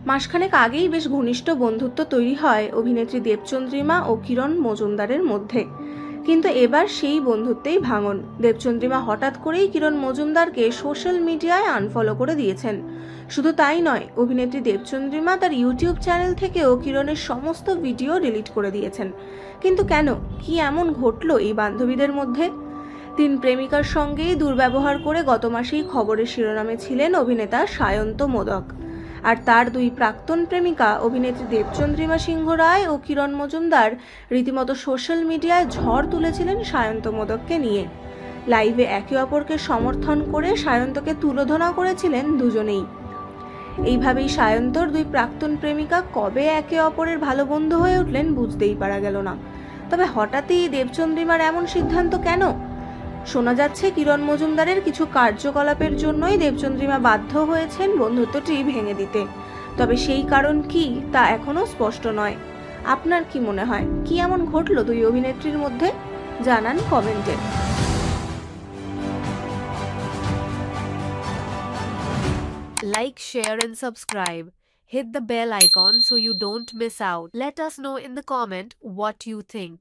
মাসখানেক আগেই বেশ ঘনিষ্ঠ বন্ধুত্ব তৈরি হয় অভিনেত্রী দেবচন্দ্রিমা ও কিরণ মজুমদারের মধ্যে। কিন্তু এবার সেই বন্ধুত্বেই ভাঙন। দেবচন্দ্রিমা হঠাৎ করেই কিরণ মজুমদারকে সোশ্যাল মিডিয়ায় আনফলো করে দিয়েছেন। শুধু তাই নয়, অভিনেত্রী দেবচন্দ্রিমা তার ইউটিউব চ্যানেল থেকেও কিরণের সমস্ত ভিডিও ডিলিট করে দিয়েছেন। কিন্তু কেন? কি এমন ঘটলো এই বান্ধবীদের মধ্যে? তিন প্রেমিকার সঙ্গেই দুর্ব্যবহার করে গত মাসেই খবরের শিরোনামে ছিলেন অভিনেতা সায়ন্ত মোদক। আর তার দুই প্রাক্তন প্রেমিকা অভিনেত্রী দেবচন্দ্রিমা সিংহ রায় ও কিরণ মজুমদার রীতিমতো সোশ্যাল মিডিয়ায় ঝড় তুলেছিলেন সায়ন্ত মোদককে নিয়ে। লাইভে একে অপরকে সমর্থন করে সায়ন্তকে তুলোধনা করেছিলেন দুজনেই। এইভাবেই সায়ন্তর দুই প্রাক্তন প্রেমিকা কবে একে অপরের ভালো বন্ধু হয়ে উঠলেন বুঝতেই পারা গেল না। তবে হঠাৎই দেবচন্দ্রিমার এমন সিদ্ধান্ত কেন? শোনা যাচ্ছে কিরণ মজুমদারের কিছু কার্যকলাপের জন্যই দেবচন্দ্রিমা বাধ্য হয়েছেন বন্ধুত্বটি ভেঙে দিতে। তবে সেই কারণ কি তা এখনো স্পষ্ট নয়। আপনার কি মনে হয়, কি এমন ঘটলো দুই অভিনেত্রীর মধ্যে? জানান কমেন্টে। Like, share, and subscribe. Hit the bell icon so you don't miss out. Let us know in the comment what you think.